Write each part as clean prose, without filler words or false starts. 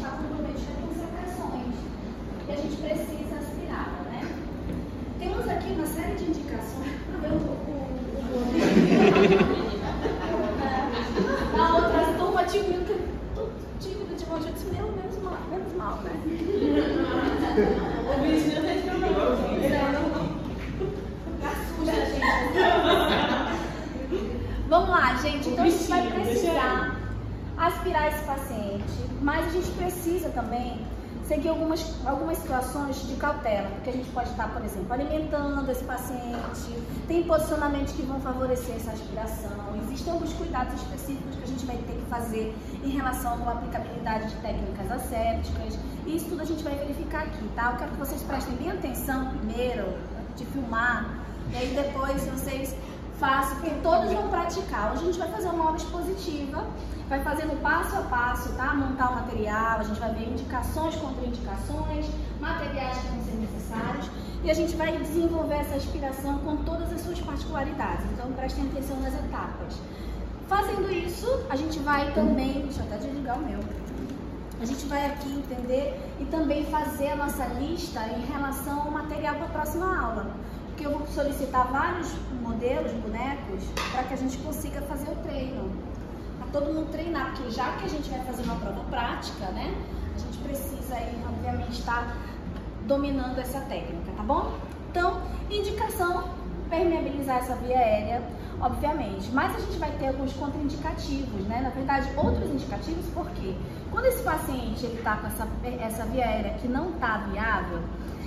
está comprometida com secreções e a gente precisa aspirar, né? Temos aqui uma série de indicações. Na outra turma tinha um tímido de monte, eu disse, menos mal, né? O bichinho tá escondendo. Vamos lá, gente. Então a gente vai precisar aspirar esse paciente, mas a gente precisa também seguir algumas situações de cautela, porque a gente pode estar, por exemplo, alimentando esse paciente, tem posicionamentos que vão favorecer essa aspiração, existem alguns cuidados específicos que a gente vai ter que fazer em relação à aplicabilidade de técnicas assépticas, e isso tudo a gente vai verificar aqui, tá? Eu quero que vocês prestem bem atenção primeiro, antes de filmar, e aí depois vocês façam, porque todos vão praticar. Hoje a gente vai fazer uma aula expositiva, vai fazendo passo a passo, tá? Montar o material, a gente vai ver indicações, contraindicações, materiais que vão ser necessários e a gente vai desenvolver essa aspiração com todas as suas particularidades. Então prestem atenção nas etapas. Fazendo isso, a gente vai também, deixa eu até desligar o meu, a gente vai aqui entender e também fazer a nossa lista em relação ao material para a próxima aula. Porque eu vou solicitar vários modelos, bonecos, para que a gente consiga fazer o treino. Para todo mundo treinar, porque já que a gente vai fazer uma prova prática, né? A gente precisa aí, obviamente, estar dominando essa técnica, tá bom? Então, indicação, permeabilizar essa via aérea, obviamente. Mas a gente vai ter alguns contraindicativos, né? Na verdade, outros indicativos, porque quando esse paciente está com essa via aérea que não está viável,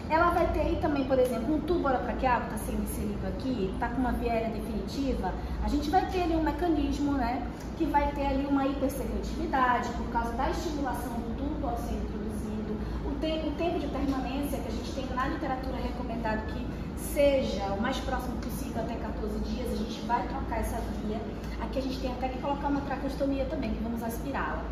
ela vai ter aí também, por exemplo, um tubo orotraqueal que está sendo inserido aqui, está com uma via aérea definitiva, a gente vai ter ali um mecanismo, né, que vai ter ali uma hipersecretividade por causa da estimulação do tubo ao ser introduzido, o tempo de permanência que a gente tem na literatura recomendado que seja o mais próximo possível, até 14 dias, a gente vai trocar essa via, aqui a gente tem até que colocar uma traqueostomia também, que vamos aspirá-la.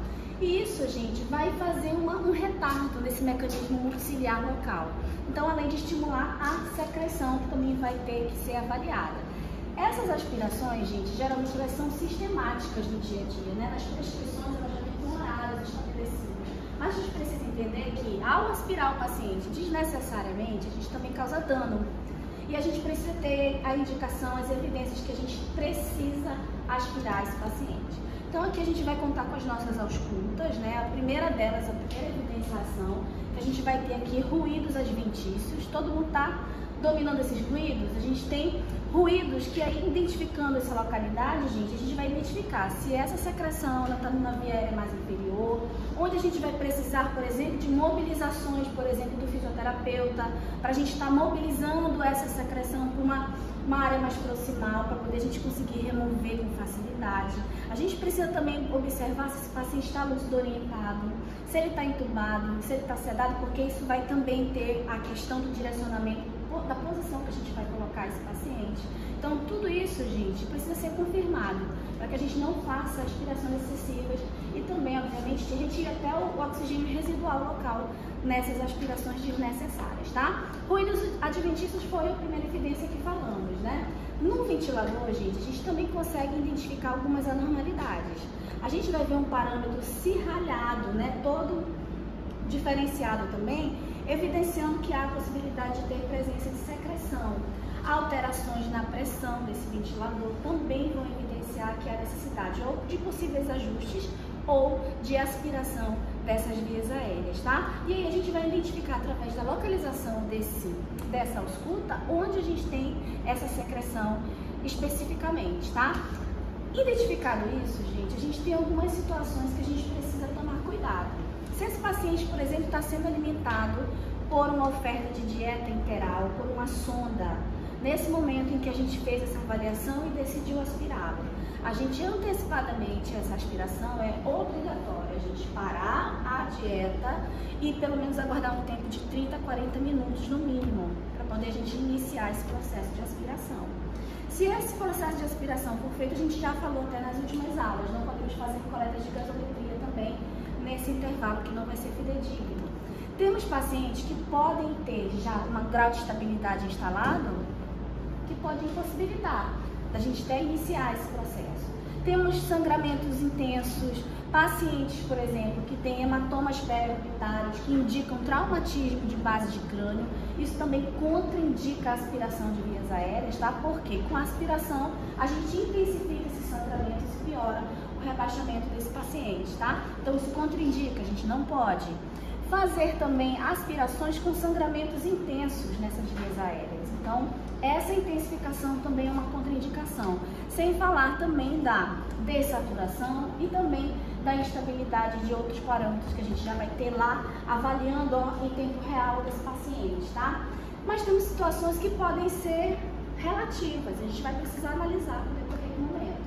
E isso, gente, vai fazer um retardo nesse mecanismo multiciliar local. Então, além de estimular a secreção, que também vai ter que ser avaliada. Essas aspirações, gente, geralmente elas são sistemáticas no dia a dia, né? Nas prescrições, elas já vêm com horários estabelecidos. Mas a gente precisa entender que, ao aspirar o paciente desnecessariamente, a gente também causa dano. E a gente precisa ter a indicação, as evidências que a gente precisa aspirar esse paciente. Então aqui a gente vai contar com as nossas auscultas, né? A primeira delas, a primeira evidenciação, que a gente vai ter aqui ruídos adventícios. Todo mundo está dominando esses ruídos? A gente tem ruídos que aí, identificando essa localidade, gente, a gente vai identificar se essa secreção está numa via aérea mais inferior, onde a gente vai precisar, por exemplo, de mobilizações, por exemplo, do fisioterapeuta, para a gente estar mobilizando essa secreção para uma área mais proximal, para poder a gente conseguir remover com facilidade. A gente precisa também observar se esse paciente está lúcido orientado, se ele está entubado, se ele está sedado, porque isso vai também ter a questão do direcionamento da posição que a gente vai colocar esse paciente. Então, tudo isso, gente, precisa ser confirmado, para que a gente não faça aspirações excessivas e também, obviamente, que retire até o oxigênio residual local nessas aspirações desnecessárias, tá? Ruídos adventícios foi a primeira evidência que falamos, né? No ventilador, gente, a gente também consegue identificar algumas anormalidades. A gente vai ver um parâmetro cirralhado, né? Todo diferenciado também, evidenciando que há a possibilidade de ter presença de secreção. Alterações na pressão desse ventilador também vão evidenciar que há necessidade ou de possíveis ajustes ou de aspiração dessas vias aéreas, tá? E aí a gente vai identificar através da localização dessa ausculta onde a gente tem essa secreção especificamente, tá? Identificado isso, gente, a gente tem algumas situações que a gente precisa tomar cuidado. Se esse paciente, por exemplo, está sendo alimentado por uma oferta de dieta interal, por uma sonda, nesse momento em que a gente fez essa avaliação e decidiu aspirá-lo, a gente antecipadamente, essa aspiração é obrigatória, a gente parar a dieta e pelo menos aguardar um tempo de 30 a 40 minutos no mínimo, para poder a gente iniciar esse processo de aspiração. Se esse processo de aspiração for feito, a gente já falou até nas últimas aulas, não podemos fazer coletas de gasometria também nesse intervalo que não vai ser fidedigno. Temos pacientes que podem ter já um grau de estabilidade instalado, que pode impossibilitar da gente até iniciar esse processo. Temos sangramentos intensos, Pacientes, por exemplo, que têm hematomas periorbitários, que indicam traumatismo de base de crânio, isso também contraindica a aspiração de vias aéreas, tá? Porque com a aspiração a gente intensifica esse sangramento e piora o rebaixamento desse paciente, tá? Então isso contraindica, a gente não pode fazer também aspirações com sangramentos intensos nessas vias aéreas. Então, essa intensificação também é uma contraindicação. Sem falar também da dessaturação e também da instabilidade de outros parâmetros que a gente já vai ter lá avaliando em tempo real desse paciente, tá? Mas temos situações que podem ser relativas, a gente vai precisar analisar no decorrer do momento.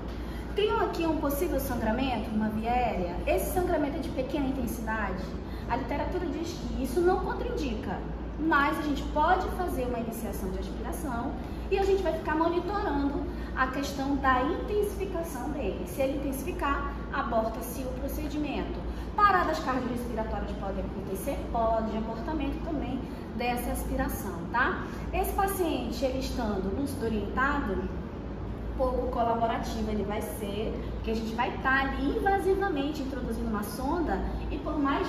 Tenho aqui um possível sangramento, uma via aérea. Esse sangramento é de pequena intensidade. A literatura diz que isso não contraindica, mas a gente pode fazer uma iniciação de aspiração e a gente vai ficar monitorando a questão da intensificação dele. Se ele intensificar, aborta-se o procedimento. Paradas cardiorrespiratórias podem acontecer, pode, abortamento também dessa aspiração, tá? Esse paciente, ele estando lúcido orientado, pouco colaborativo ele vai ser, porque a gente vai estar ali invasivamente introduzindo uma sonda e por mais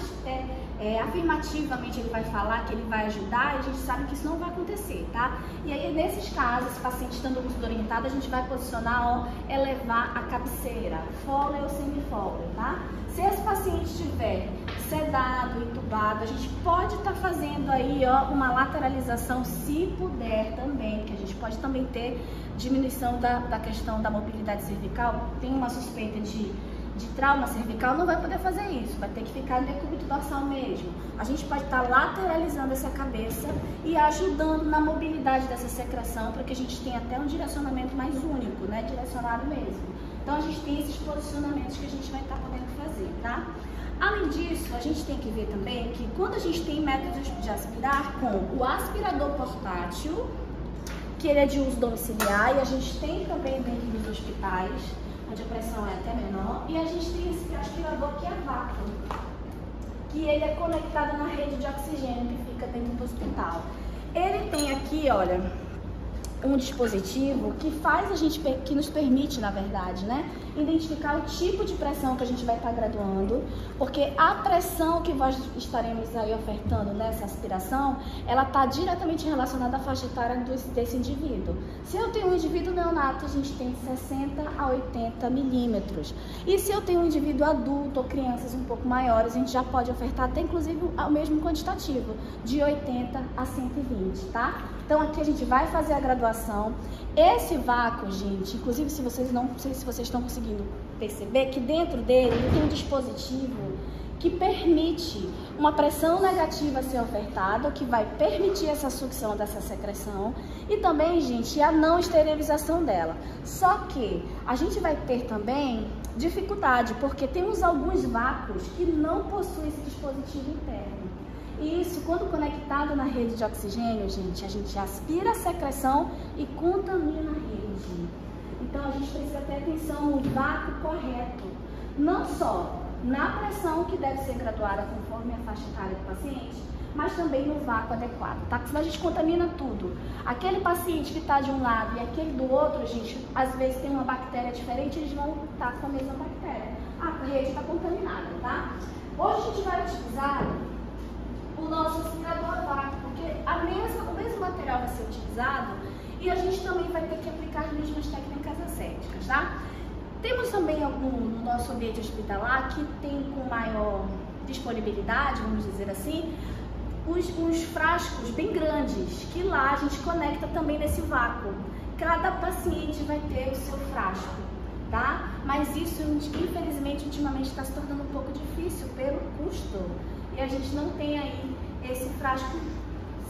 afirmativamente ele vai falar que ele vai ajudar, a gente sabe que isso não vai acontecer, tá? E aí nesses casos, esse paciente estando lúcido orientado, a gente vai posicionar, elevar a cabeceira, Foley ou semi-Foley, tá? Se esse paciente estiver sedado, entubado, a gente pode estar fazendo aí, uma lateralização, se puder também, que a gente pode também ter diminuição da questão da mobilidade cervical. Tem uma suspeita de trauma cervical, não vai poder fazer isso, vai ter que ficar no decúbito dorsal mesmo. A gente pode estar lateralizando essa cabeça e ajudando na mobilidade dessa secreção, para que a gente tenha até um direcionamento mais único, né, direcionado mesmo. Então a gente tem esses posicionamentos que a gente vai estar podendo fazer, tá? Além disso, a gente tem que ver também que quando a gente tem métodos de aspirar com o aspirador portátil, que ele é de uso domiciliar, e a gente tem também dentro dos hospitais, onde a pressão é até menor, e a gente tem esse aspirador que é vácuo, que ele é conectado na rede de oxigênio que fica dentro do hospital. Ele tem aqui, olha, um dispositivo que faz a gente, que nos permite, na verdade, né, identificar o tipo de pressão que a gente vai estar graduando, porque a pressão que nós estaremos aí ofertando nessa aspiração, ela está diretamente relacionada à faixa etária desse indivíduo. Se eu tenho um indivíduo neonato, a gente tem de 60 a 80 milímetros. E se eu tenho um indivíduo adulto ou crianças um pouco maiores, a gente já pode ofertar até inclusive o mesmo quantitativo, de 80 a 120, tá? Então aqui a gente vai fazer a graduação. Esse vácuo, gente, inclusive se vocês não sei se vocês estão conseguindo perceber que dentro dele ele tem um dispositivo que permite uma pressão negativa ser ofertada, que vai permitir essa sucção dessa secreção e também, gente, a não esterilização dela. Só que a gente vai ter também dificuldade, porque temos alguns vácuos que não possuem esse dispositivo interno. E isso, quando conectado na rede de oxigênio, gente, a gente aspira a secreção e contamina a rede. Então, a gente precisa ter atenção no vácuo correto. Não só na pressão, que deve ser graduada conforme a faixa etária do paciente, mas também no vácuo adequado, tá? Porque senão a gente contamina tudo. Aquele paciente que está de um lado e aquele do outro, gente, às vezes tem uma bactéria diferente, eles vão estar com a mesma bactéria. A rede está contaminada, tá? Hoje a gente vai utilizar o nosso aspirador a vácuo, porque o mesmo material vai ser utilizado e a gente também vai ter que aplicar as mesmas técnicas ascéticas, tá? Temos também algum no nosso ambiente hospitalar que tem com maior disponibilidade, vamos dizer assim, uns frascos bem grandes, que lá a gente conecta também nesse vácuo. Cada paciente vai ter o seu frasco, tá? Mas isso, infelizmente, ultimamente está se tornando um pouco difícil pelo custo. E a gente não tem aí esse frasco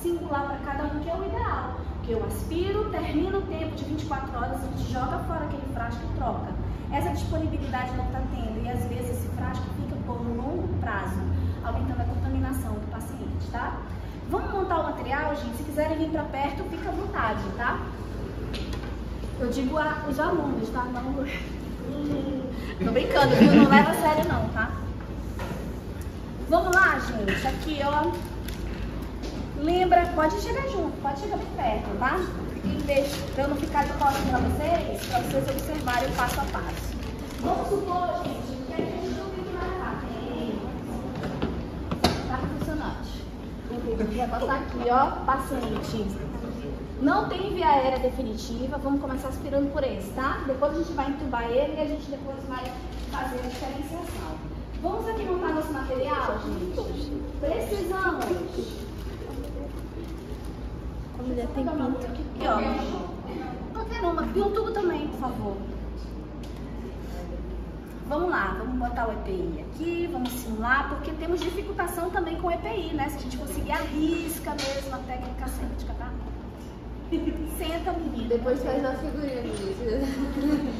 singular para cada um, que é o ideal. Que eu aspiro, termino o tempo de 24 horas, a gente joga fora aquele frasco e troca. Essa disponibilidade não está tendo e às vezes esse frasco fica por um longo prazo, aumentando a contaminação do paciente, tá? Vamos montar o material, gente? Se quiserem vir para perto, fica à vontade, tá? Eu digo os alunos, tá? Não... Tô brincando, viu? Não leva a sério não, tá? Vamos lá, gente, aqui, ó, lembra, pode chegar junto, pode chegar bem perto, tá? E deixa, pra eu não ficar de costas pra vocês observarem o passo a passo. Vamos supor, gente, que a gente não tem Vai passar aqui, ó, paciente. Não tem via aérea definitiva, vamos começar aspirando por esse, tá? Depois a gente vai entubar ele e a gente depois vai fazer a diferenciação. Vamos aqui montar nosso material, gente? Precisamos. A mulher tem pinto. Aqui, ó. Qualquer uma. E um tubo também, por favor. Vamos lá, vamos botar o EPI aqui, vamos simular, porque temos dificultação também com o EPI, né? Se a gente conseguir a risca mesmo, a técnica cêntrica, tá? Senta, menina. Depois faz a figurinha do Vinícius.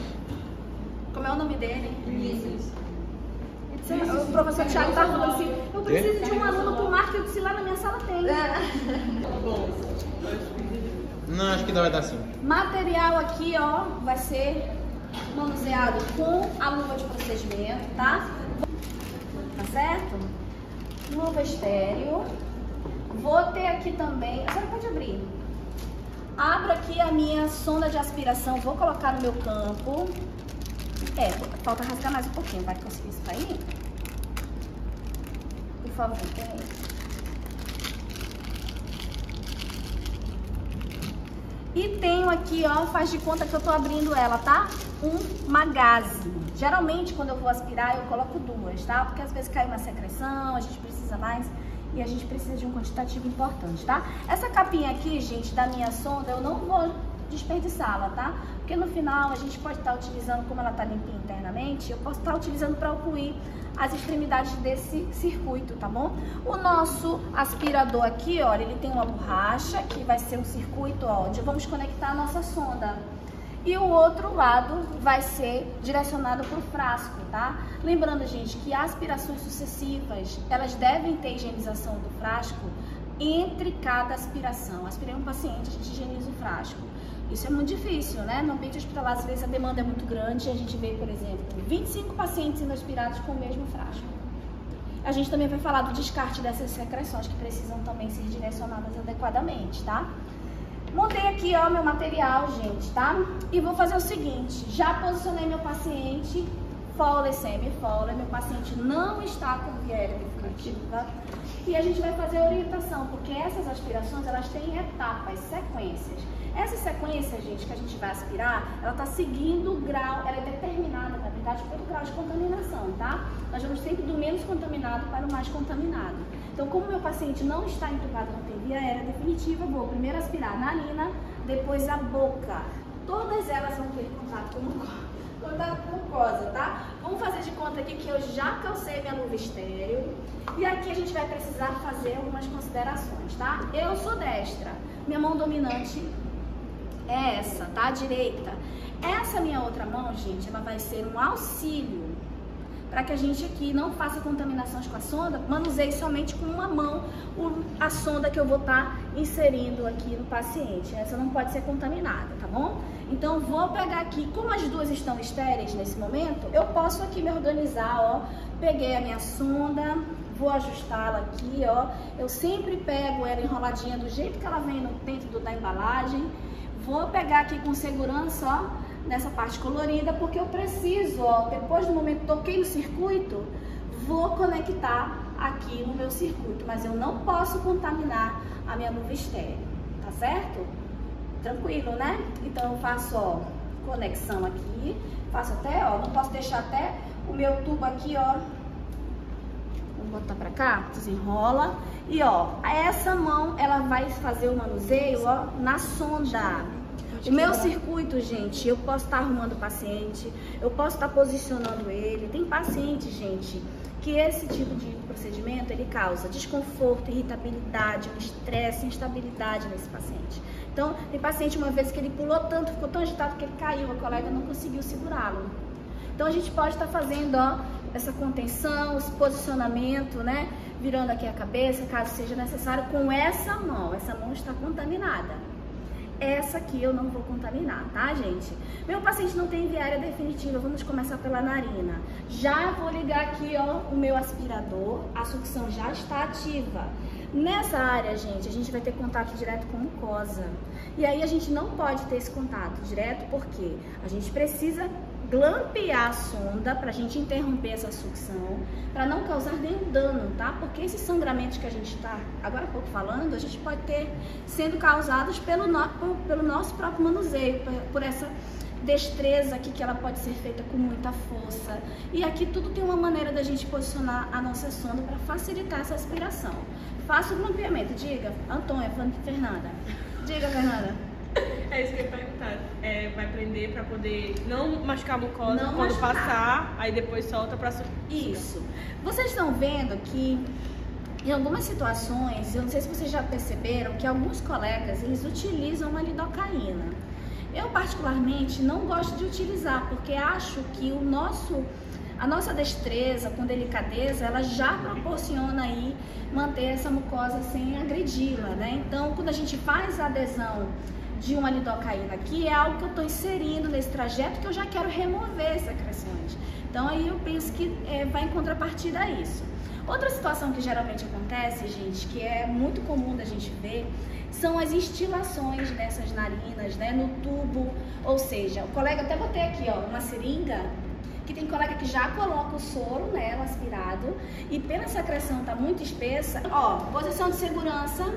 Como é o nome dele? Vinícius. O professor Thiago tá falando assim, eu preciso de um aluno com marca, eu disse lá na minha sala tem. Não, acho que vai dar sim. Material aqui, ó, vai ser manuseado com a luva de procedimento, tá? Tá certo? Luva estéreo. Vou ter aqui também, a senhora pode abrir. Abro aqui a minha sonda de aspiração, vou colocar no meu campo. Falta rasgar mais um pouquinho, vai conseguir extrair? Por favor, tem. E tenho aqui, ó, faz de conta que eu tô abrindo ela, tá? Uma gaze. Geralmente, quando eu vou aspirar, eu coloco duas, tá? Porque às vezes cai uma secreção, a gente precisa mais e a gente precisa de um quantitativo importante, tá? Essa capinha aqui, gente, da minha sonda, eu não vou desperdiçá-la, tá? Porque no final a gente pode estar utilizando, como ela tá limpinha internamente, eu posso estar utilizando para ocluir as extremidades desse circuito, tá bom? O nosso aspirador aqui, ó, ele tem uma borracha que vai ser um circuito, ó, onde vamos conectar a nossa sonda. E o outro lado vai ser direcionado para o frasco, tá? Lembrando, gente, que aspirações sucessivas, elas devem ter higienização do frasco entre cada aspiração. Aspirei um paciente, a gente higieniza o frasco. Isso é muito difícil, né? No ambiente hospitalar, às vezes, a demanda é muito grande. A gente vê, por exemplo, 25 pacientes sendo aspirados com o mesmo frasco. A gente também vai falar do descarte dessas secreções que precisam também ser direcionadas adequadamente, tá? Montei aqui, ó, meu material, gente, tá? E vou fazer o seguinte, já posicionei meu paciente, Fowler, semi-Fowler, meu paciente não está com via aérea definitiva. E a gente vai fazer a orientação, porque essas aspirações, elas têm etapas, sequências. Essa sequência, gente, que a gente vai aspirar, ela está seguindo o grau, ela é determinada, na verdade, pelo grau de contaminação, tá? Nós vamos sempre do menos contaminado para o mais contaminado. Então, como meu paciente não está entubado, não tem via aérea definitiva, eu vou primeiro aspirar a narina, depois a boca. Todas elas vão ter contato com mucosa, tá? Vamos fazer de conta aqui que eu já calcei minha luva estéreo. E aqui a gente vai precisar fazer algumas considerações, tá? Eu sou destra, minha mão dominante é essa, tá? A direita. Essa minha outra mão, gente, ela vai ser um auxílio para que a gente aqui não faça contaminações com a sonda, manuseie somente com uma mão a sonda que eu vou estar inserindo aqui no paciente. Essa não pode ser contaminada, tá bom? Então, vou pegar aqui, como as duas estão estéreis nesse momento, eu posso aqui me organizar, ó. Peguei a minha sonda, vou ajustá-la aqui, ó. Eu sempre pego ela enroladinha do jeito que ela vem dentro da embalagem. Vou pegar aqui com segurança, ó, nessa parte colorida, porque eu preciso, ó, depois do momento que toquei no circuito, vou conectar aqui no meu circuito, mas eu não posso contaminar a minha luva estéreo, tá certo? Tranquilo, né? Então eu faço, ó, conexão aqui, faço até, ó, não posso deixar até o meu tubo aqui, ó, vou botar pra cá, desenrola, e ó, essa mão, ela vai fazer o manuseio, ó, na sonda. O meu circuito, gente, eu posso estar arrumando o paciente, eu posso estar posicionando ele. Tem paciente, gente, que esse tipo de procedimento, ele causa desconforto, irritabilidade, estresse, instabilidade nesse paciente. Então, tem paciente uma vez que ele pulou tanto, ficou tão agitado que ele caiu, a colega não conseguiu segurá-lo. Então, a gente pode estar fazendo, ó, essa contenção, esse posicionamento, né? Virando aqui a cabeça, caso seja necessário, com essa mão está contaminada. Essa aqui eu não vou contaminar, tá, gente? Meu paciente não tem via aérea definitiva, vamos começar pela narina. Já vou ligar aqui, ó, o meu aspirador, a sucção já está ativa. Nessa área, gente, a gente vai ter contato direto com mucosa. E aí a gente não pode ter esse contato direto porque a gente precisa glampear a sonda para a gente interromper essa sucção, para não causar nenhum dano, tá? Porque esses sangramentos que a gente está agora há pouco falando, a gente pode ter sendo causados pelo nosso próprio manuseio, por essa destreza aqui, que ela pode ser feita com muita força. E aqui tudo tem uma maneira da gente posicionar a nossa sonda para facilitar essa aspiração. Faça o grampeamento. Diga, Antônia, Fernanda. Diga, Fernanda. É isso que eu ia perguntar. Vai prender para poder não machucar a mucosa quando passar, aí depois solta para... Isso. Vocês estão vendo que em algumas situações, eu não sei se vocês já perceberam, que alguns colegas, eles utilizam uma lidocaína. Eu, particularmente, não gosto de utilizar, porque acho que a nossa destreza com delicadeza, ela já proporciona aí manter essa mucosa sem agredi-la, né? Então, quando a gente faz a adesão de uma lidocaína aqui, é algo que eu estou inserindo nesse trajeto que eu já quero remover secreções. Então, aí eu penso que vai em contrapartida a isso. Outra situação que geralmente acontece, gente, que é muito comum da gente ver, são as instilações dessas narinas, né, no tubo. Ou seja, o colega, até botei aqui, ó, uma seringa, que tem colega que já coloca o soro nela, aspirado, e pela secreção tá muito espessa, ó, posição de segurança,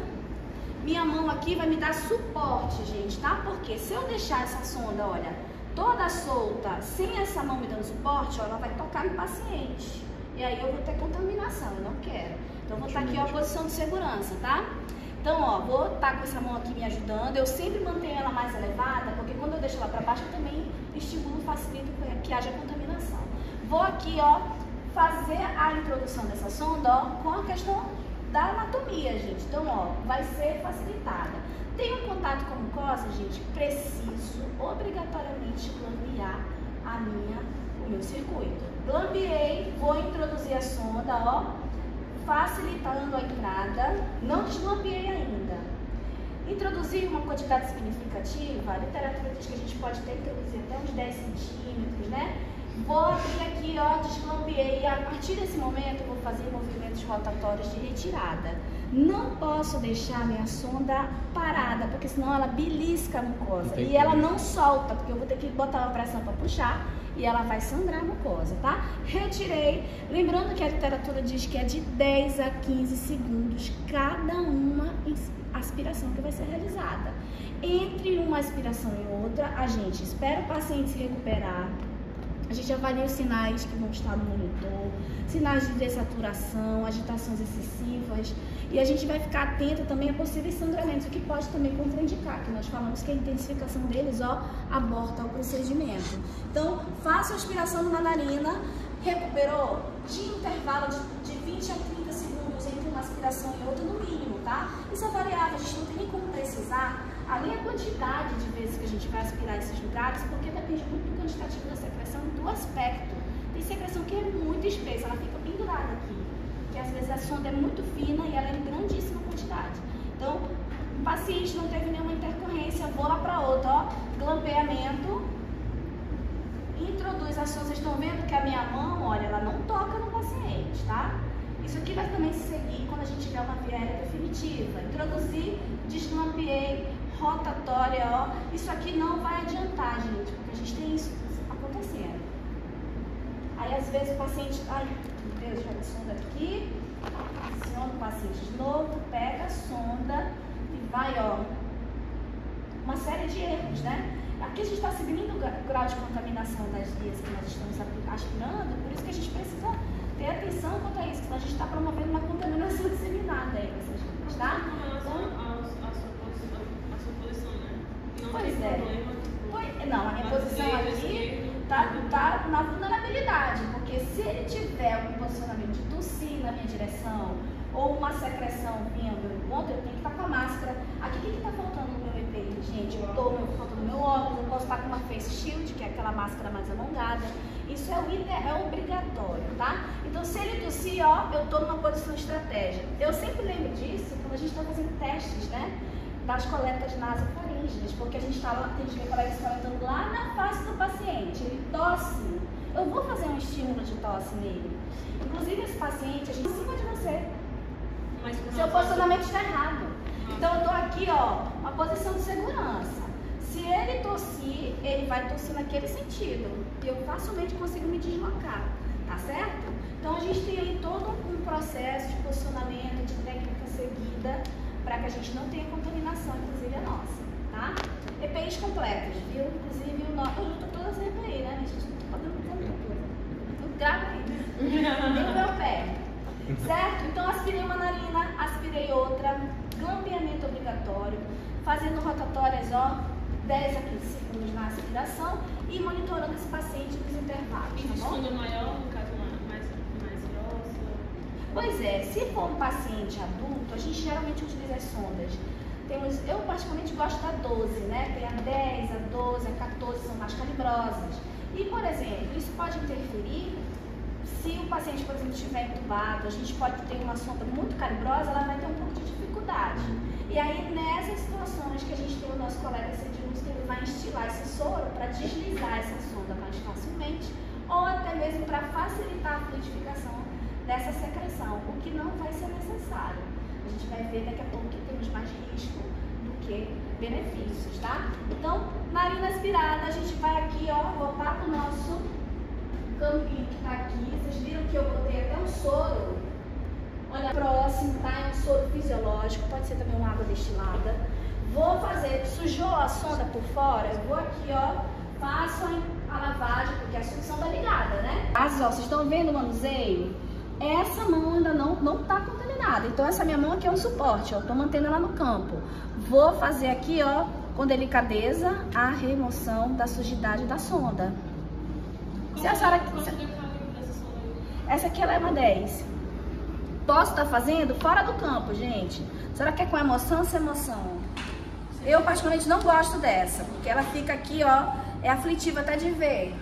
minha mão aqui vai me dar suporte, gente, tá? Porque se eu deixar essa sonda, olha, toda solta, sem essa mão me dando suporte, ó, ela vai tocar no paciente. E aí eu vou ter contaminação, eu não quero. Então, eu vou estar aqui, ó, a posição de segurança, tá? Então, ó, vou estar com essa mão aqui me ajudando. Eu sempre mantenho ela mais elevada, porque quando eu deixo ela para baixo, eu também estimulo, facilito que haja contaminação. Vou aqui, ó, fazer a introdução dessa sonda, ó, com a questão da anatomia, gente. Então, ó, vai ser facilitada. Tem um contato com a mucosa, gente, preciso obrigatoriamente glampear o meu circuito. Glampeei, vou introduzir a sonda, ó, facilitando a entrada, não desglampeei ainda. Introduzir uma quantidade significativa, a literatura diz que a gente pode ter introduzir até uns 10 centímetros, né? Vou abrir aqui, ó, desglampeei, e a partir desse momento eu vou fazer movimentos rotatórios de retirada. Não posso deixar a minha sonda parada, porque senão ela belisca a mucosa. E ela não solta, porque eu vou ter que botar uma pressão para puxar e ela vai sangrar a mucosa, tá? Retirei. Lembrando que a literatura diz que é de 10 a 15 segundos cada uma aspiração que vai ser realizada. Entre uma aspiração e outra, a gente espera o paciente se recuperar. A gente avalia os sinais que vão estar no monitor, sinais de dessaturação, agitações excessivas, e a gente vai ficar atento também a possíveis sangramentos, o que pode também contraindicar, que nós falamos que a intensificação deles, ó, aborta o procedimento. Então, faça a aspiração na narina, recuperou de intervalo de 20 a 30 segundos entre uma aspiração e outra, no mínimo, tá? Isso é variável, a gente não tem nem como precisar, além a quantidade de vezes que a gente vai aspirar esses lugares, porque depende muito do quantitativo da secreção e do aspecto. Tem secreção que é muito espessa, ela fica pendurada aqui, que às vezes a sonda é muito fina e ela é em grandíssima quantidade. Então, o paciente não teve nenhuma intercorrência, vou lá para outra, ó, glampeamento, introduz a sonda. Vocês estão vendo que a minha mão, olha, ela não toca no paciente, tá? Isso aqui vai também seguir quando a gente tiver uma via aérea definitiva. Introduzir, desglampeei, rotatória, ó. Isso aqui não vai adiantar, gente, porque a gente tem isso acontecendo. Aí, às vezes, o paciente... Ai, meu Deus, joga a sonda aqui. Aciona o paciente de novo, pega a sonda e vai, ó. Uma série de erros, né? Aqui a gente está seguindo o grau de contaminação das vias que nós estamos aspirando, por isso que a gente precisa ter atenção quanto a isso, senão a gente está promovendo uma contaminação disseminada aí nessas vias, tá? A sua posição, né? Não pois tem é. problema. Não, a minha posição aqui tá na vulnerabilidade, porque se ele tiver algum posicionamento de tossir na minha direção, ou uma secreção vindo do encontro, eu tenho que estar com a máscara. Aqui, o que está faltando no meu EPI, gente? Eu estou faltando meu óculos, eu posso estar com uma face shield, que é aquela máscara mais alongada. Isso é obrigatório, tá? Então, se ele tossir, ó, eu estou numa posição estratégica. Eu sempre lembro disso quando a gente está fazendo testes, né? Das coletas nasofaríngeas, porque a gente está lá, tem que colegas coletando lá na face do paciente. Ele tosse. Eu vou fazer um estímulo de tosse nele. Inclusive, esse paciente, a gente acima de você. Seu posicionamento está errado. Então, eu estou aqui, ó, uma posição de segurança. Se ele tossir, ele vai tossir naquele sentido. E eu facilmente consigo me deslocar, tá certo? Então a gente tem aí todo um processo de posicionamento, de técnica seguida, para que a gente não tenha contaminação, inclusive a nossa, tá? EPIs completas, viu? Inclusive o nosso. Eu tô todas as EPI, né? A gente não tá podendo muita coisa. Não grava aí. Nem o meu pé. Certo? Então aspirei uma narina, aspirei outra, grampeamento obrigatório, fazendo rotatórias, ó, 10 a 15 segundos na aspiração e monitorando esse paciente nos intervalos, tá bom? Quando maior, no caso mais grossa? Pois é, se for um paciente adulto, a gente geralmente utiliza as sondas. Eu particularmente gosto da 12, né? Tem a 10, a 12, a 14, são mais calibrosas. E, por exemplo, isso pode interferir se o paciente, por exemplo, estiver entubado, a gente pode ter uma sonda muito calibrosa, ela vai ter um pouco de dificuldade. E aí, nessas situações que a gente tem o nosso colega Cedilus, que ele vai instilar esse soro para deslizar essa sonda mais facilmente, ou até mesmo para facilitar a fluidificação dessa secreção, o que não vai ser necessário. A gente vai ver daqui a pouco que temos mais risco do que benefícios, tá? Então, narina aspirada, a gente vai aqui, ó, voltar pro nosso campinho que tá aqui. Vocês viram que eu botei até um soro, olha, próximo, tá? É um soro fisiológico, pode ser também uma água destilada. Vou fazer, sujou a sonda por fora, eu vou aqui, ó, faço a lavagem, porque a sucção tá ligada, né? Mas, ó, vocês estão vendo o manuseio? Essa mão ainda não tá contaminada, então essa minha mão aqui é um suporte, ó, tô mantendo ela no campo. Vou fazer aqui, ó, com delicadeza, a remoção da sujidade da sonda. Se a senhora... Essa aqui ela é uma 10. Posso estar fazendo fora do campo, gente. A senhora quer com emoção ou sem emoção? Eu particularmente não gosto dessa, porque ela fica aqui, ó, é aflitiva até de ver.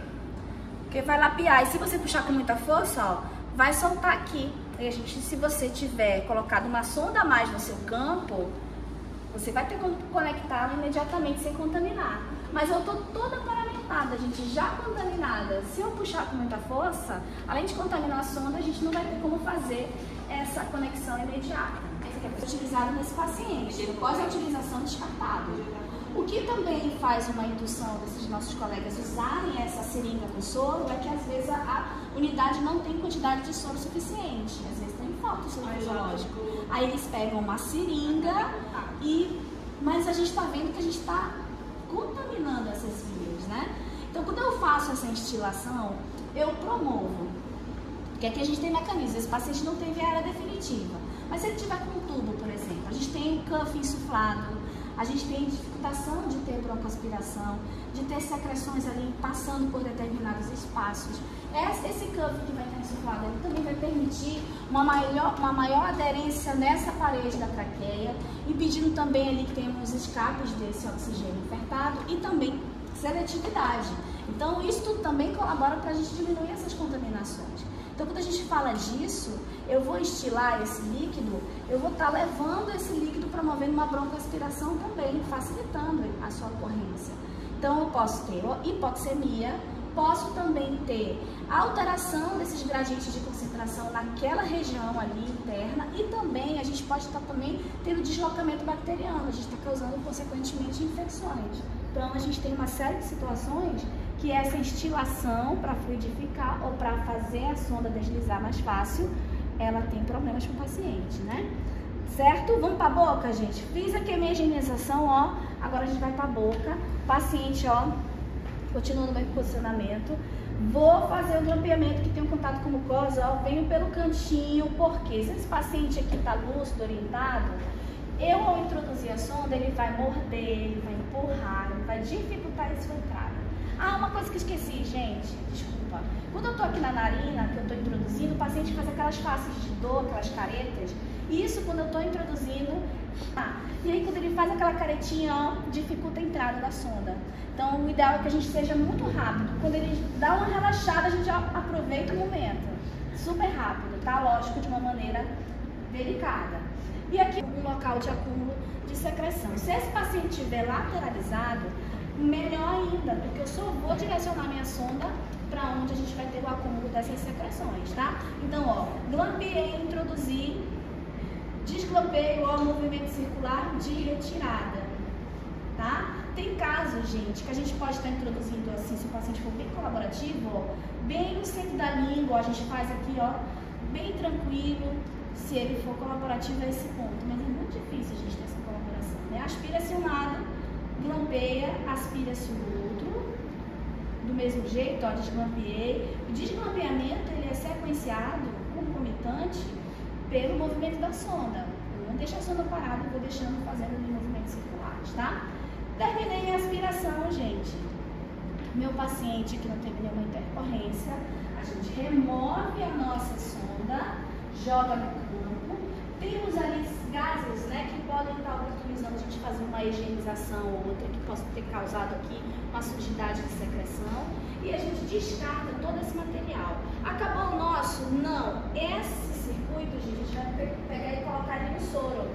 Porque vai lapiar, e se você puxar com muita força, ó, vai soltar aqui. E a gente, se você tiver colocado uma sonda a mais no seu campo, você vai ter como conectá-la imediatamente sem contaminar. Mas eu tô toda paramentada, gente, já contaminada. Se eu puxar com muita força, além de contaminar a sonda, a gente não vai ter como fazer essa conexão imediata. Essa aqui é utilizada nesse paciente, após a utilização descartável. O que também faz uma indução desses nossos colegas usarem essa seringa com soro é que às vezes a unidade não tem quantidade de soro suficiente, às vezes tem falta de soro fisiológico. Aí eles pegam uma seringa mas a gente está vendo que a gente está contaminando essas vias, né? Então, quando eu faço essa instilação, eu promovo, porque aqui a gente tem mecanismos, esse paciente não tem viária definitiva, mas se ele tiver com um tubo, por exemplo, a gente tem o cuff insuflado, a gente tem dificultação de ter broncoaspiração, de ter secreções ali passando por determinados espaços. Esse cuff que vai estar insuflado, ele também vai permitir uma maior aderência nessa parede da traqueia, impedindo também ali que tenhamos escapes desse oxigênio ofertado e também seletividade. Então, isso tudo também colabora para a gente diminuir essas contaminações. Então, quando a gente fala disso, eu vou instilar esse líquido, eu vou estar levando esse líquido, promovendo uma broncoaspiração também, facilitando a sua ocorrência. Então, eu posso ter hipoxemia, posso também ter alteração desses gradientes de concentração naquela região ali interna e também a gente pode estar também tendo deslocamento bacteriano, a gente está causando consequentemente infecções. Então, a gente tem uma série de situações que essa instilação para fluidificar ou para fazer a sonda deslizar mais fácil, ela tem problemas com o paciente, né? Certo? Vamos para a boca, gente? Fiz aqui a minha higienização, ó. Agora a gente vai para a boca. Paciente, ó, continua no mesmo posicionamento. Vou fazer o grampeamento que tem um contato com mucosa, ó. Venho pelo cantinho, porque se esse paciente aqui tá lúcido, orientado, eu ao introduzir a sonda, ele vai morder, ele vai empurrar, ele vai dificultar a sua entrada. Ah, uma coisa que esqueci, gente, desculpa. Quando eu tô aqui na narina, que eu tô introduzindo, o paciente faz aquelas faces de dor, aquelas caretas. Isso quando eu tô introduzindo. E aí quando ele faz aquela caretinha, ó, dificulta a entrada da sonda. Então o ideal é que a gente seja muito rápido. Quando ele dá uma relaxada, a gente já aproveita o momento. Super rápido, tá? Lógico, de uma maneira delicada. E aqui um local de acúmulo de secreção. Se esse paciente estiver lateralizado, melhor ainda, porque eu só vou direcionar minha sonda para onde a gente vai ter o acúmulo dessas secreções, tá? Então, ó, glampeei, introduzi, desglampeio, ó, movimento circular de retirada, tá? Tem casos, gente, que a gente pode estar introduzindo assim, se o paciente for bem colaborativo, ó, bem no centro da língua, a gente faz aqui, ó, bem tranquilo, se ele for colaborativo a esse ponto. Mas é muito difícil a gente ter essa colaboração, né? Aspira-se um lado, glampeia, aspira-se o outro, do mesmo jeito, ó, desglampeei. O desglampeamento, ele é sequenciado, concomitante, pelo movimento da sonda. Eu não deixo a sonda parada, eu vou deixando fazendo ali movimentos circulares, tá? Terminei a aspiração, gente. Meu paciente que não teve nenhuma intercorrência, a gente remove a nossa sonda, joga no campo. Temos ali gases, né, que podem estar oportunizando a gente fazer uma higienização ou outra que possa ter causado aqui uma sujidade de secreção. E a gente descarta todo esse material. Acabou o nosso? Não. Esse circuito, gente, a gente vai pegar e colocar ali no soro,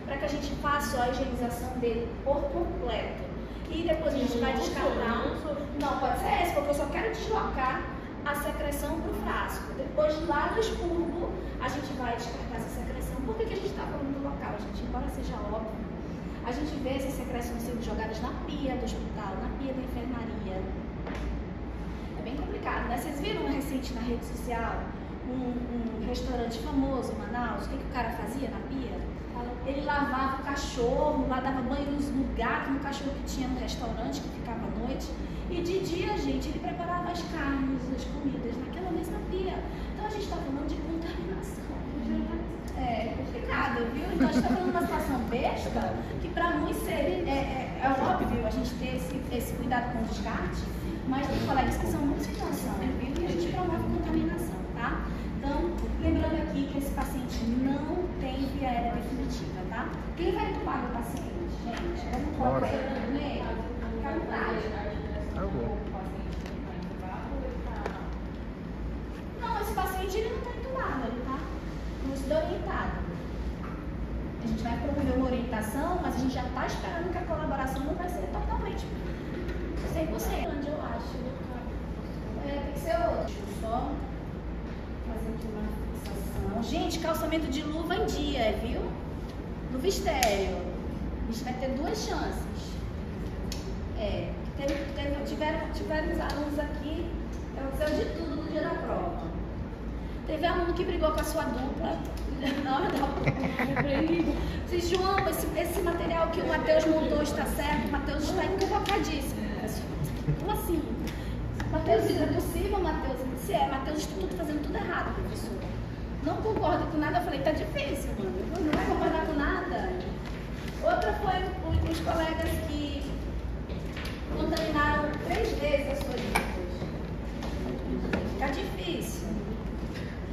para que a gente faça a higienização dele por completo. E depois a gente vai descartar. Não, pode ser esse, porque eu só quero deslocar a secreção para o frasco. Depois, lá no expurgo, a gente vai descartar essa secreção. Por que a gente está falando do local, gente? Embora seja óbvio, a gente vê essas secreções sendo jogadas na pia do hospital, na pia da enfermaria. É bem complicado, né? Vocês viram recente na rede social um restaurante famoso em Manaus? O que o cara fazia na pia? Ele lavava o cachorro, lá dava banho no gato, no cachorro que tinha no restaurante, que ficava à noite. E de dia, gente, ele preparava as carnes, as comidas naquela mesma pia. Então a gente está falando de contaminação. É complicado, viu? Então a gente está falando de uma situação besta, que para muitos seres é óbvio a gente ter esse cuidado com o descarte, mas tem colegas que são muitas situações, viu? E a gente promove contaminação, tá? Então, lembrando aqui que esse paciente não tem via aérea definitiva, tá? Quem vai entubar o paciente, gente? Vamos colocar ele no meio? Fica à vontade. Não, esse paciente ele não está entubado, ele está lúcido orientado. A gente vai promover uma orientação, mas a gente já está esperando que a colaboração não vai ser totalmente 100%. Onde eu acho. Tem que ser outro. Deixa eu só fazer aqui uma fixação. Gente, calçamento de luva em dia, viu? Luva estéreo. A gente vai ter 2 chances. Tiveram os alunos aqui, aconteceu de tudo no dia da prova. Teve aluno que brigou com a sua dupla na hora da prova. Disse, João, esse material que o Matheus montou está certo? O Matheus está equivocadíssimo. Como assim? Matheus, isso é possível, Matheus? Eu disse, Matheus está tudo fazendo tudo errado, professor. Não concordo com nada. Eu falei, tá difícil, mano. Não vai concordar com nada. Outra foi os colegas que contaminaram 3 vezes as suas duplas. Fica difícil.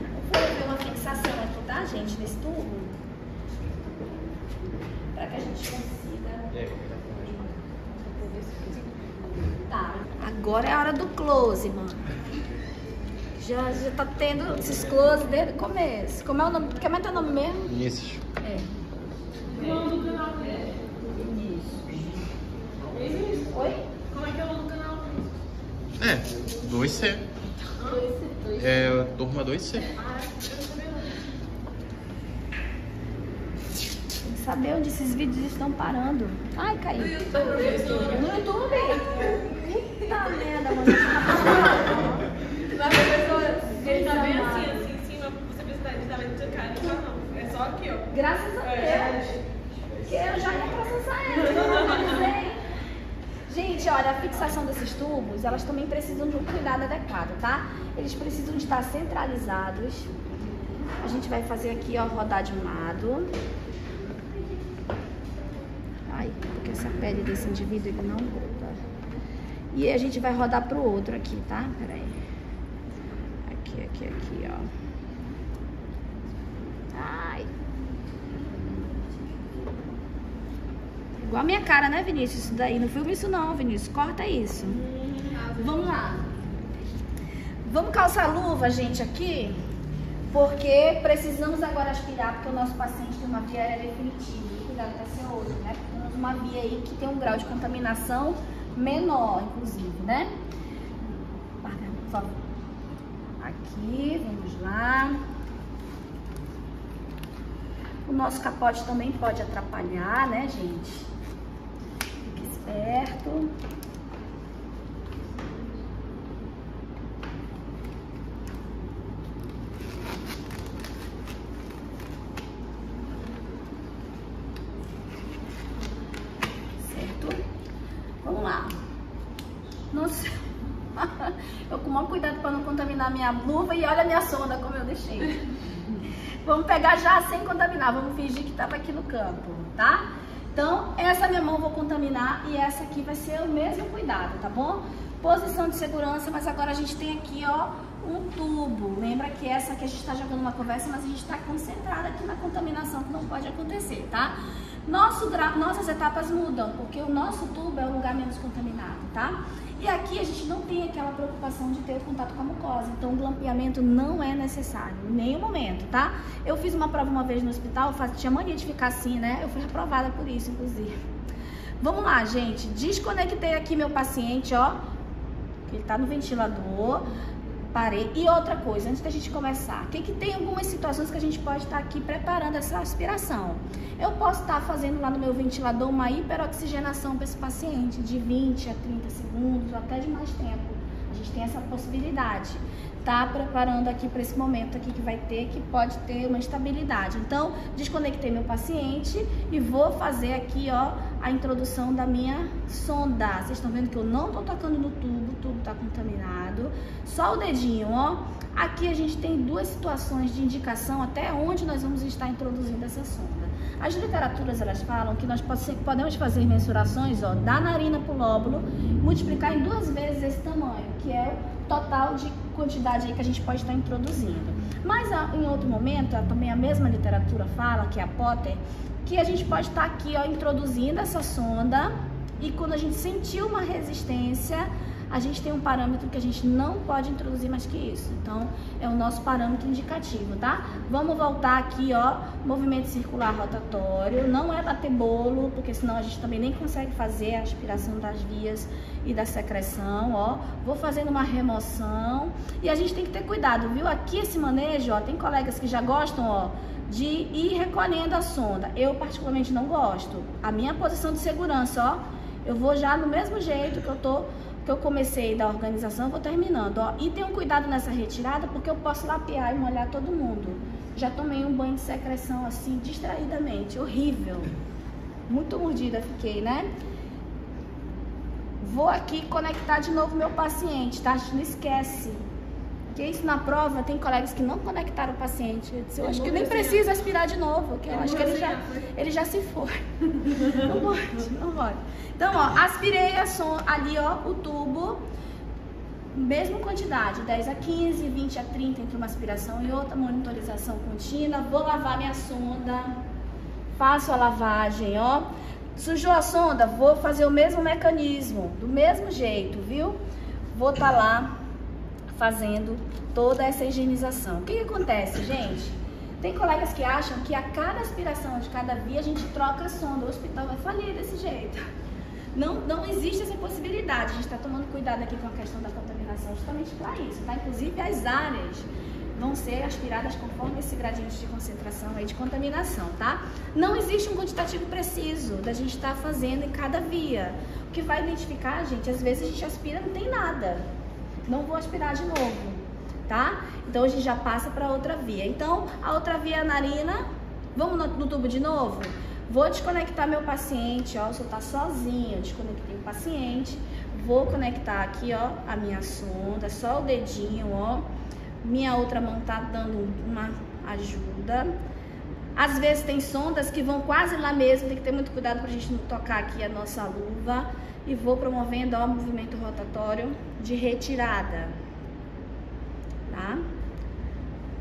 Eu vou ver uma fixação aqui, tá, gente, nesse tubo, para que a gente consiga. Tá, agora é a hora do close, mano. Já tá tendo esses close desde o começo. Como é o nome? Como é teu nome mesmo? Vinícius. O nome do canal dele. Vinícius. Oi? Como é que é o nome do canal? 2C. Turma 2C. Tem que saber onde esses vídeos estão parando. Ai, caiu. No YouTube. Eita merda, mano. Ele tá bem assim em cima, você precisa estar vendo seu cara. Não, é só aqui, ó. Graças a Deus. Que eu já ia processar ele, não analisei. Gente, olha, a fixação desses tubos, elas também precisam de um cuidado adequado, tá? Eles precisam de estar centralizados. A gente vai fazer aqui, ó, rodar de um lado. Ai, porque essa pele desse indivíduo, ele não volta. E a gente vai rodar pro outro aqui, tá? Peraí. Aqui, ó. Ai. Igual a minha cara, né, Vinícius? Isso daí. Não filma isso não, Vinícius. Corta isso. Vamos lá. Vamos calçar a luva, gente, aqui. Porque precisamos agora aspirar, porque o nosso paciente tem uma via aérea definitiva. Cuidado com essa outra, né? Porque temos uma via aí que tem um grau de contaminação menor, inclusive, né? Por favor. Aqui, vamos lá. O nosso capote também pode atrapalhar, né, gente? Fique Certo. Vamos lá. Nossa, eu com o maior cuidado para não contaminar minha luva e olha a minha sonda como eu deixei. Vamos pegar já sem contaminar, vamos fingir que estava aqui no campo, tá? Então, essa minha mão eu vou contaminar e essa aqui vai ser o mesmo cuidado, tá bom? Posição de segurança, mas agora a gente tem aqui, ó, um tubo. Lembra que essa aqui a gente está jogando uma conversa, mas a gente está concentrada aqui na contaminação que não pode acontecer, tá? Nossas etapas mudam, porque o nosso tubo é o lugar menos contaminado, tá? E aqui a gente não tem aquela preocupação de ter contato com a mucosa, então o grampeamento não é necessário, em nenhum momento, tá? Eu fiz uma prova uma vez no hospital, tinha mania de ficar assim, né? Eu fui reprovada por isso, inclusive. Vamos lá, gente, desconectei aqui meu paciente, ó, ele tá no ventilador. Parei. E outra coisa, antes da gente começar, que tem algumas situações que a gente pode estar aqui preparando essa aspiração. Eu posso estar fazendo lá no meu ventilador uma hiperoxigenação para esse paciente de 20 a 30 segundos ou até de mais tempo. A gente tem essa possibilidade. Tá preparando aqui para esse momento aqui que vai ter, que pode ter uma instabilidade. Então, desconectei meu paciente e vou fazer aqui, ó, a introdução da minha sonda. Vocês estão vendo que eu não tô tocando no tubo, o tubo tá contaminado. Só o dedinho, ó. Aqui a gente tem duas situações de indicação até onde nós vamos estar introduzindo essa sonda. As literaturas, elas falam que nós podemos fazer mensurações, ó, da narina pro lóbulo, multiplicar em 2 vezes esse tamanho, que é o total de quantidade aí que a gente pode estar introduzindo. Mas em outro momento, também a mesma literatura fala, que é a Potter, que a gente pode estar aqui, ó, introduzindo essa sonda e quando a gente sentir uma resistência, a gente tem um parâmetro que a gente não pode introduzir mais que isso. Então, é o nosso parâmetro indicativo, tá? Vamos voltar aqui, ó, movimento circular rotatório. Não é bater bolo, porque senão a gente também nem consegue fazer a aspiração das vias e da secreção, ó. Vou fazendo uma remoção. E a gente tem que ter cuidado, viu? Aqui esse manejo, ó, tem colegas que já gostam, ó, de ir recolhendo a sonda. Eu, particularmente, não gosto. A minha posição de segurança, ó, eu vou já no mesmo jeito que eu comecei da organização, eu vou terminando, ó. E tenham cuidado nessa retirada, porque eu posso lapear e molhar todo mundo. Já tomei um banho de secreção, assim, distraidamente, horrível. Muito mordida fiquei, né? Vou aqui conectar de novo meu paciente, tá? Não esquece. Porque isso na prova, tem colegas que não conectaram o paciente. Eu disse, eu acho que nem precisa aspirar de novo, que eu acho que ele já se foi. Não pode, não pode. Então, ó, aspirei ali, ó, o tubo, mesma quantidade, 10 a 15, 20 a 30 entre uma aspiração e outra, monitorização contínua. Vou lavar minha sonda, faço a lavagem, ó. Sujou a sonda, vou fazer o mesmo mecanismo, do mesmo jeito, viu? Vou estar lá fazendo toda essa higienização. O que acontece, gente? Tem colegas que acham que a cada aspiração de cada via a gente troca a sonda. O hospital vai falir desse jeito. Não existe essa possibilidade. A gente está tomando cuidado aqui com a questão da contaminação justamente para isso, tá? Inclusive as áreas vão ser aspiradas conforme esse gradiente de concentração aí de contaminação, tá? Não existe um quantitativo preciso da gente estar fazendo em cada via. O que vai identificar, gente, às vezes a gente aspira e não tem nada. Não vou aspirar de novo, tá? Então a gente já passa para outra via. Então a outra via é a narina. Vamos no tubo de novo? Vou desconectar meu paciente, ó. Se eu tá sozinho, eu desconectei o paciente. Vou conectar aqui, ó, a minha sonda, só o dedinho, ó. Minha outra mão tá dando uma ajuda. Às vezes tem sondas que vão quase lá mesmo, tem que ter muito cuidado pra gente não tocar aqui a nossa luva. E vou promovendo, ó, o movimento rotatório de retirada, tá?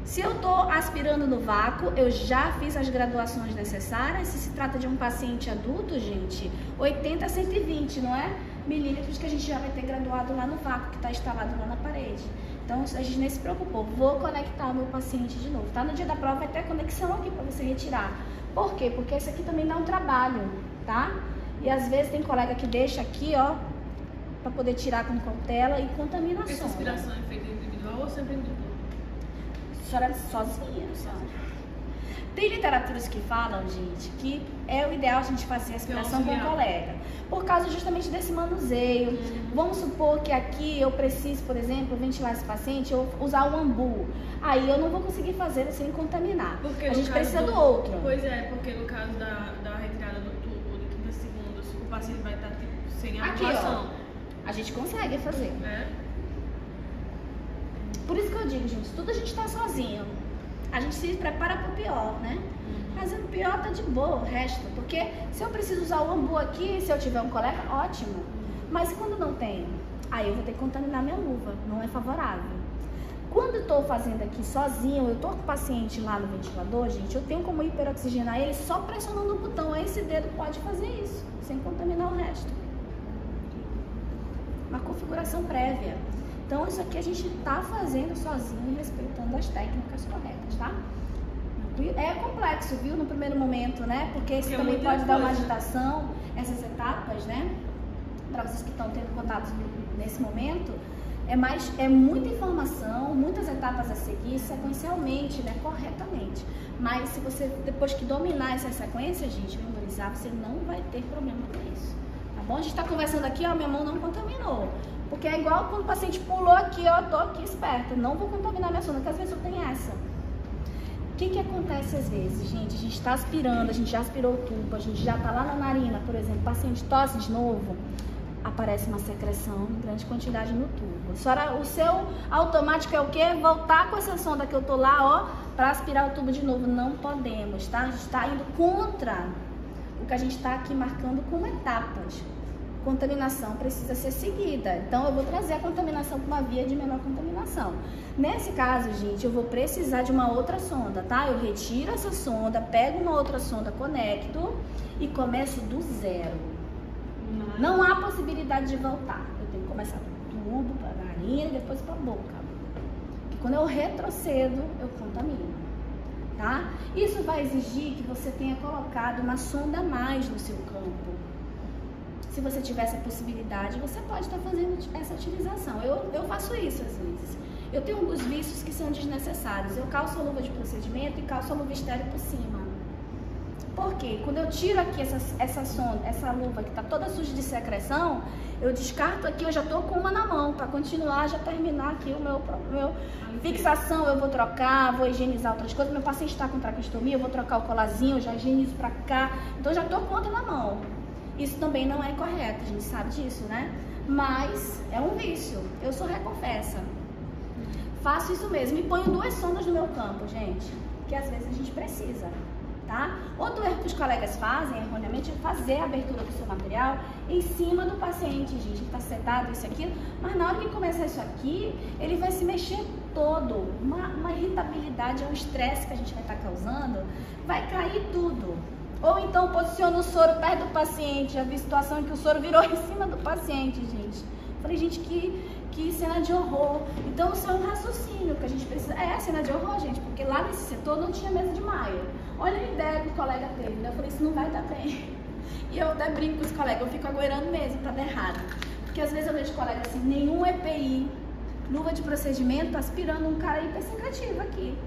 Se eu tô aspirando no vácuo, eu já fiz as graduações necessárias. Se trata de um paciente adulto, gente, 80 a 120, não é? Milímetros que a gente já vai ter graduado lá no vácuo, que tá instalado lá na parede. Então, a gente nem se preocupou. Vou conectar o meu paciente de novo, tá? No dia da prova vai ter conexão aqui para você retirar. Por quê? Porque esse aqui também dá um trabalho, tá? E às vezes tem colega que deixa aqui, ó, para poder tirar com cautela e contaminação. Essa aspiração é feita individual ou sempre em dupla? A senhora sozinha, senhora. Tem literaturas que falam, gente, que é o ideal a gente fazer a aspiração com o colega, por causa justamente desse manuseio. Vamos supor que aqui eu preciso, por exemplo, ventilar esse paciente, eu usar o ambu. Aí eu não vou conseguir fazer sem contaminar. Porque a gente precisa do outro. Pois é, porque no caso da retirada do tubo de 30 segundos, o paciente vai estar tipo, sem articulação. A gente consegue fazer. Por isso que eu digo, gente, tudo a gente tá sozinho. A gente se prepara pro pior, né? Mas o pior tá de boa, o resto. Porque se eu preciso usar o ambu aqui, se eu tiver um colega, ótimo. Mas quando não tem, aí eu vou ter que contaminar minha luva. Não é favorável. Quando eu tô fazendo aqui sozinho, eu tô com o paciente lá no ventilador, gente, eu tenho como hiperoxigenar ele só pressionando o botão. Esse dedo pode fazer isso, sem contaminar o resto. Uma configuração prévia. Então, isso aqui a gente tá fazendo sozinho, respeitando as técnicas corretas, tá? É complexo, viu, no primeiro momento, né? Porque isso também pode dar uma agitação, essas etapas, né? Para vocês que estão tendo contato nesse momento, é muita informação, muitas etapas a seguir sequencialmente, né? Corretamente. Mas se você, depois que dominar essa sequência, gente, memorizar, você não vai ter problema com isso. Tá bom? A gente tá conversando aqui, ó, minha mão não contaminou. Porque é igual quando o paciente pulou aqui, ó, eu tô aqui esperta. Não vou contaminar minha sonda, porque às vezes eu tenho essa. O que acontece às vezes, gente? A gente está aspirando, a gente já aspirou o tubo, a gente já tá lá na narina, por exemplo, o paciente tosse de novo, aparece uma secreção em grande quantidade no tubo. O seu automático é o quê? Voltar com essa sonda que eu tô lá, ó, para aspirar o tubo de novo. Não podemos, tá? A gente está indo contra o que a gente está aqui marcando como etapas. Contaminação precisa ser seguida. Então, eu vou trazer a contaminação para uma via de menor contaminação. Nesse caso, gente, eu vou precisar de uma outra sonda, tá? Eu retiro essa sonda, pego uma outra sonda, conecto e começo do zero. Não há possibilidade de voltar. Eu tenho que começar do tubo, para a narina e depois para a boca. Porque quando eu retrocedo, eu contamino, tá? Isso vai exigir que você tenha colocado uma sonda a mais no seu campo. Se você tiver essa possibilidade, você pode estar fazendo essa utilização. Eu faço isso às vezes. Eu tenho alguns vícios que são desnecessários. Eu calço a luva de procedimento e calço a luva estéreo por cima. Por quê? Quando eu tiro aqui essa luva que está toda suja de secreção, eu descarto aqui, eu já estou com uma na mão para continuar, já terminar aqui o meu fixação. Eu vou trocar, vou higienizar outras coisas. Meu paciente está com traqueostomia, eu vou trocar o colarzinho, eu já higienizo para cá. Então, eu já estou com outra na mão. Isso também não é correto, a gente sabe disso, né? Mas é um vício, eu sou reconfessa. Faço isso mesmo e ponho 2 sondas no meu campo, gente, que às vezes a gente precisa, tá? Outro erro que os colegas fazem, erroneamente, é fazer a abertura do seu material em cima do paciente, gente, que tá sentado, isso aqui, mas na hora que começar isso aqui, ele vai se mexer todo, uma irritabilidade, um estresse que a gente vai estar causando, vai cair tudo. Ou então posiciona o soro perto do paciente. Já vi situação em que o soro virou em cima do paciente, gente. Falei, gente, que cena de horror. Então, isso é um raciocínio que a gente precisa... É cena de horror, gente, porque lá nesse setor não tinha mesa de maio. Olha a ideia que o colega teve, né? Eu falei, isso não vai dar bem. E eu até brinco com os colegas, eu fico agourando mesmo pra dar errado. Porque às vezes eu vejo colega assim, nenhum EPI, luva de procedimento, aspirando um cara hipersecretivo aqui.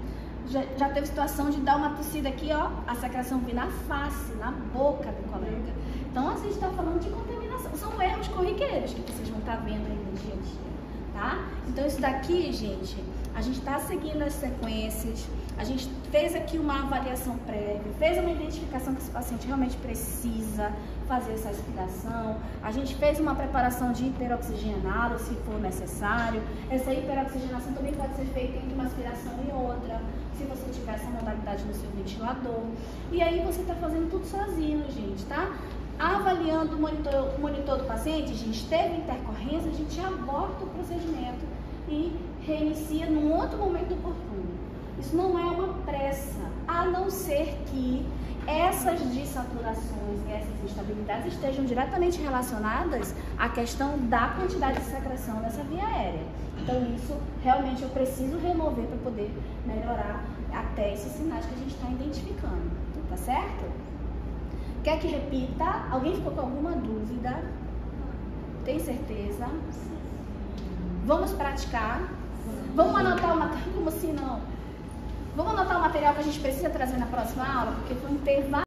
Já teve situação de dar uma tossida aqui, ó, a secreção vir na face, na boca do colega. Então, a gente está falando de contaminação. São erros corriqueiros que vocês vão estar vendo aí no dia a dia, tá? Então, isso daqui, gente, a gente está seguindo as sequências, a gente fez aqui uma avaliação prévia, fez uma identificação que esse paciente realmente precisa fazer essa aspiração, a gente fez uma preparação de hiperoxigená-lo, se for necessário. Essa hiperoxigenação também pode ser feita entre uma aspiração e outra, se você tiver essa modalidade no seu ventilador. E aí você está fazendo tudo sozinho, gente, tá? Avaliando o monitor do paciente, a gente teve intercorrência, a gente aborta o procedimento e reinicia num outro momento oportuno. Isso não é uma pressa, a não ser que essas dessaturações e essas instabilidades estejam diretamente relacionadas à questão da quantidade de secreção dessa via aérea. Então, isso realmente eu preciso remover para poder melhorar até esses sinais que a gente está identificando, tá certo? Quer que repita? Alguém ficou com alguma dúvida? Tem certeza? Vamos praticar? Vamos anotar uma... Como assim não? Vamos anotar o material que a gente precisa trazer na próxima aula, porque vão ter vários